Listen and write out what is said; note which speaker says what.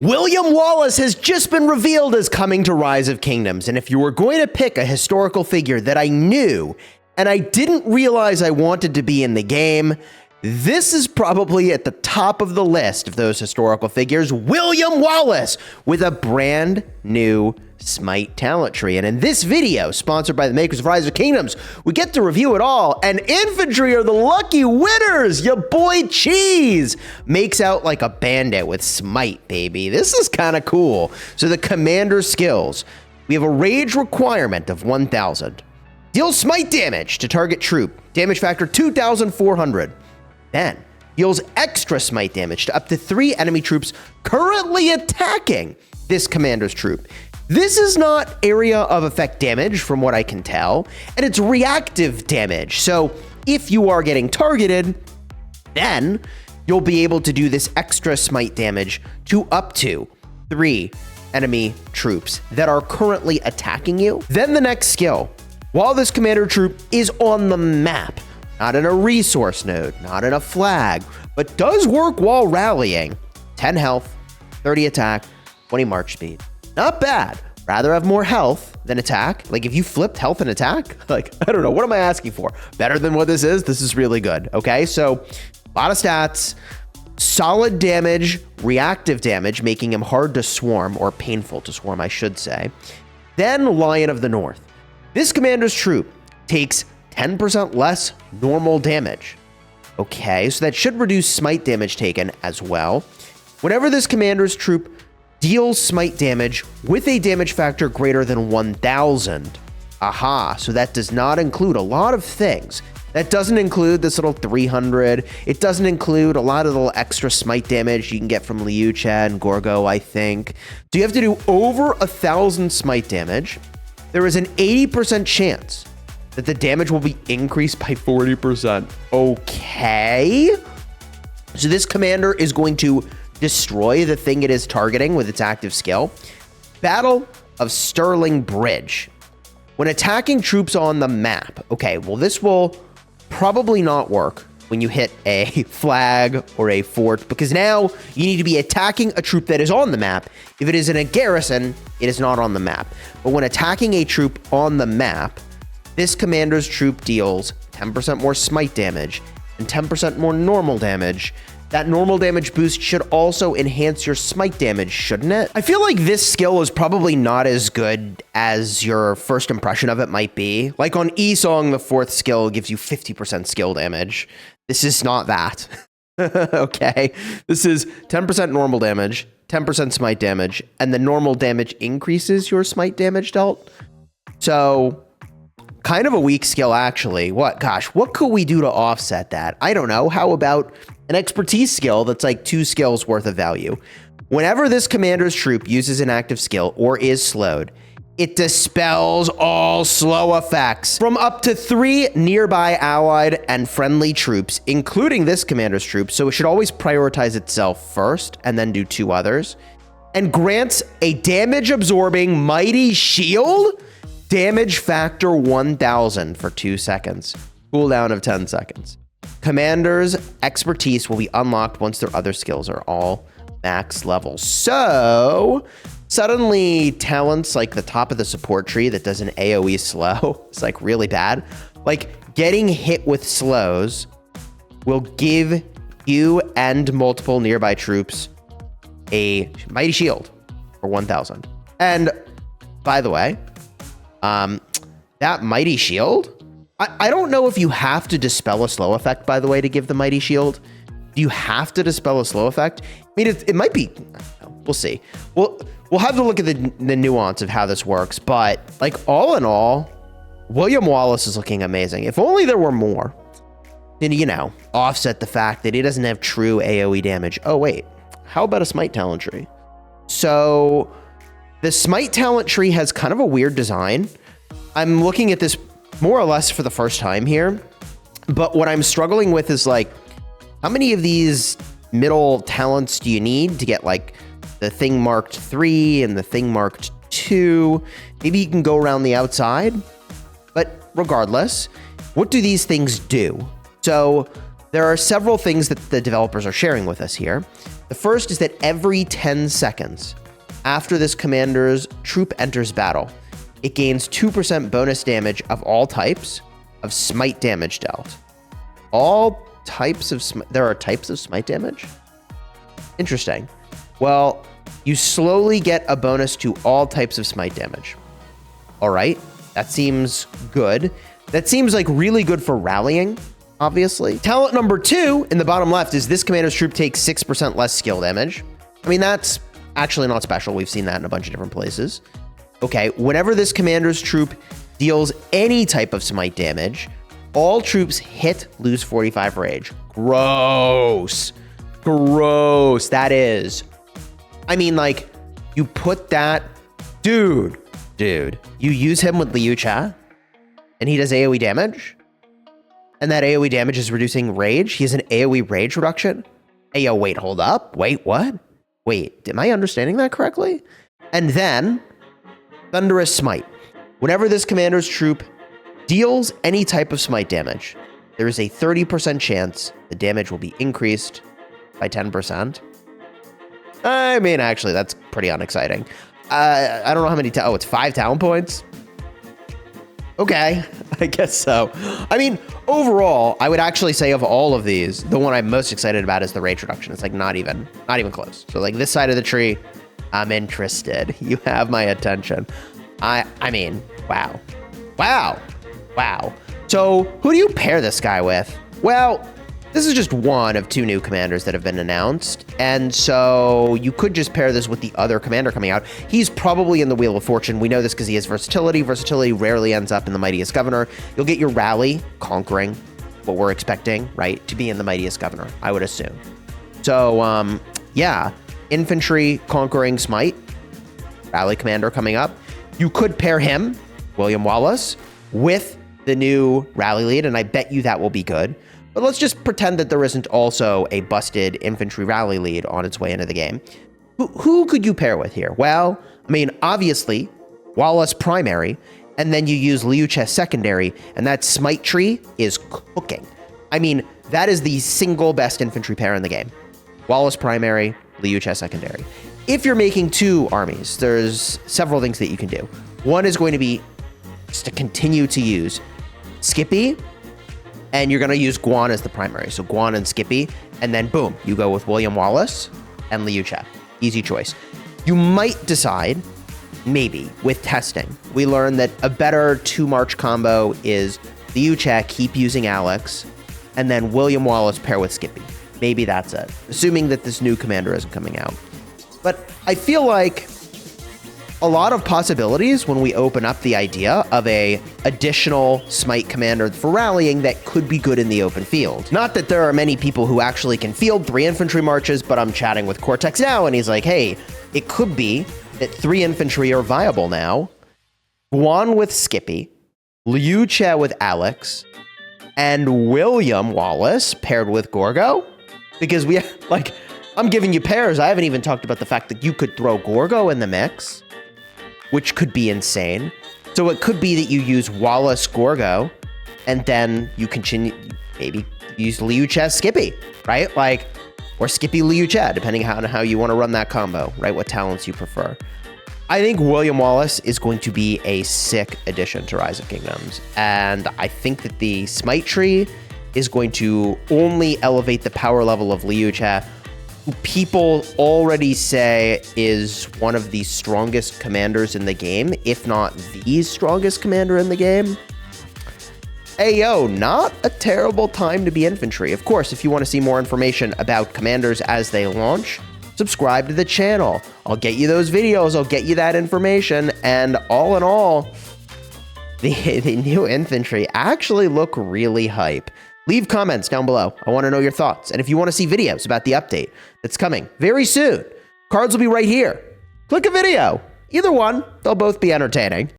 Speaker 1: William Wallace has just been revealed as coming to Rise of Kingdoms, and if you were going to pick a historical figure that I knew and I didn't realize I wanted to be in the game, this is probably at the top of the list of those historical figures, William Wallace, with a brand new Smite talent tree. And in this video, sponsored by the makers of Rise of Kingdoms, we get to review it all, and Infantry are the lucky winners. Your boy Cheese makes out like a bandit with Smite, baby. This is kind of cool. So the commander skills, we have a rage requirement of 1,000. Deals Smite damage to target troop, damage factor 2,400. Then deals extra Smite damage to up to 3 enemy troops currently attacking this commander's troop. This is not area of effect damage from what I can tell, and it's reactive damage. So if you are getting targeted, then you'll be able to do this extra Smite damage to up to 3 enemy troops that are currently attacking you. Then the next skill, while this commander troop is on the map, not in a resource node, not in a flag, but does work while rallying, 10 health, 30 attack, 20 march speed. Not bad. Rather have more health than attack. Like if you flipped health and attack, like, I don't know, what am I asking for? Better than what this is? This is really good, okay? So a lot of stats, solid damage, reactive damage, making him hard to swarm, or painful to swarm, I should say. Then Lion of the North. This commander's troop takes 10% less normal damage. Okay, so that should reduce Smite damage taken as well. Whenever this commander's troop deals Smite damage with a damage factor greater than 1,000. Aha, so that does not include a lot of things. That doesn't include this little 300. It doesn't include a lot of the little extra Smite damage you can get from Liu Chen and Gorgo, I think. So you have to do over 1,000 Smite damage. There is an 80% chance that the damage will be increased by 40%. Okay. So this commander is going to destroy the thing it is targeting with its active skill. Battle of Sterling Bridge. When attacking troops on the map, okay, well, this will probably not work when you hit a flag or a fort, because now you need to be attacking a troop that is on the map. If it is in a garrison, it is not on the map. But when attacking a troop on the map, this commander's troop deals 10% more Smite damage and 10% more normal damage. That normal damage boost should also enhance your Smite damage, shouldn't it? I feel like this skill is probably not as good as your first impression of it might be. Like on E-Song, the 4th skill gives you 50% skill damage. This is not that. Okay, this is 10% normal damage, 10% Smite damage, and the normal damage increases your Smite damage dealt. So kind of a weak skill, actually. What could we do to offset that? I don't know. How about an expertise skill that's like 2 skills worth of value? Whenever this commander's troop uses an active skill or is slowed, it dispels all slow effects from up to 3 nearby allied and friendly troops, including this commander's troop, so it should always prioritize itself first and then do 2 others, and grants a damage-absorbing mighty shield, damage factor 1,000 for 2 seconds, cooldown of 10 seconds. Commander's expertise will be unlocked once their other skills are all max level. So suddenly talents like the top of the support tree that does an AoE slow is like really bad. Like getting hit with slows will give you and multiple nearby troops a mighty shield for 1,000. And by the way, that mighty shield, I don't know if you have to dispel a slow effect, by the way, to give the mighty shield. Do you have to dispel a slow effect? I mean, it might be, we'll see. We'll have to look at the nuance of how this works, but like all in all, William Wallace is looking amazing. If only there were more, then, you know, offset the fact that he doesn't have true AoE damage. Oh, wait, how about a Smite talent tree? So the Smite talent tree has kind of a weird design. I'm looking at this more or less for the first time here, but what I'm struggling with is like, how many of these middle talents do you need to get like the thing marked 3 and the thing marked 2? Maybe you can go around the outside, but regardless, what do these things do? So there are several things that the developers are sharing with us here. The first is that every 10 seconds after this commander's troop enters battle, it gains 2% bonus damage of all types of smite damage dealt. All types of there are types of smite damage? Interesting. Well, you slowly get a bonus to all types of smite damage. All right, that seems good. That seems like really good for rallying, obviously. Talent number 2 in the bottom left is this commander's troop takes 6% less skill damage. I mean, that's actually not special. We've seen that in a bunch of different places. Okay, whenever this commander's troop deals any type of smite damage, all troops hit lose 45 rage. Gross. Gross. That is. I mean, like, you put that... Dude, you use him with Liu Cha, and he does AoE damage, and that AoE damage is reducing rage. He has an AoE rage reduction. Hey, yo, wait, hold up. Wait, what? Wait, am I understanding that correctly? And then, Thunderous Smite. Whenever this commander's troop deals any type of smite damage, there is a 30% chance the damage will be increased by 10%. I mean, actually, that's pretty unexciting. I don't know how many... Oh, it's 5 talent points? Okay, I guess so. I mean, overall, I would actually say of all of these, the one I'm most excited about is the rage reduction. It's like not even close. So like this side of the tree, I'm interested. You have my attention. I mean, wow. So who do you pair this guy with? Well, this is just one of 2 new commanders that have been announced. And so you could just pair this with the other commander coming out. He's probably in the Wheel of Fortune. We know this because he has versatility. Versatility rarely ends up in the Mightiest Governor. You'll get your rally conquering what we're expecting, right? To be in the Mightiest Governor, I would assume. So, yeah, infantry conquering smite, rally commander coming up. You could pair him, William Wallace, with the new rally lead, and I bet you that will be good. But let's just pretend that there isn't also a busted infantry rally lead on its way into the game. Who could you pair with here? Well, I mean, obviously, Wallace primary, and then you use Liu Che secondary, and that smite tree is cooking. I mean, that is the single best infantry pair in the game. Wallace primary, Liu Che secondary. If you're making 2 armies, there's several things that you can do. One is going to be just to continue to use Skippy, and you're going to use Guan as the primary. So Guan and Skippy, and then boom, you go with William Wallace and Liu Che. Easy choice. You might decide, maybe, with testing, we learned that a better 2-march combo is Liu Che, keep using Alex, and then William Wallace pair with Skippy. Maybe that's it, assuming that this new commander isn't coming out. But I feel like a lot of possibilities when we open up the idea of a additional smite commander for rallying that could be good in the open field. Not that there are many people who actually can field 3 infantry marches, but I'm chatting with Cortex now, and he's like, hey, it could be that 3 infantry are viable now. Guan with Skippy, Liu Che with Alex, and William Wallace paired with Gorgo. Because we, like, I'm giving you pairs. I haven't even talked about the fact that you could throw Gorgo in the mix, which could be insane. So it could be that you use Wallace Gorgo, and then you continue, maybe use Liu Che Skippy, right? Like, or Skippy Liu Che, depending on how you want to run that combo, right? What talents you prefer. I think William Wallace is going to be a sick addition to Rise of Kingdoms. And I think that the Smite tree is going to only elevate the power level of Liu Che, who people already say is one of the strongest commanders in the game, if not the strongest commander in the game. Hey, yo, not a terrible time to be infantry. Of course, if you want to see more information about commanders as they launch, subscribe to the channel. I'll get you those videos. I'll get you that information. And all in all, the new infantry actually look really hype. Leave comments down below. I want to know your thoughts. And if you want to see videos about the update that's coming very soon, cards will be right here. Click a video. Either one, they'll both be entertaining.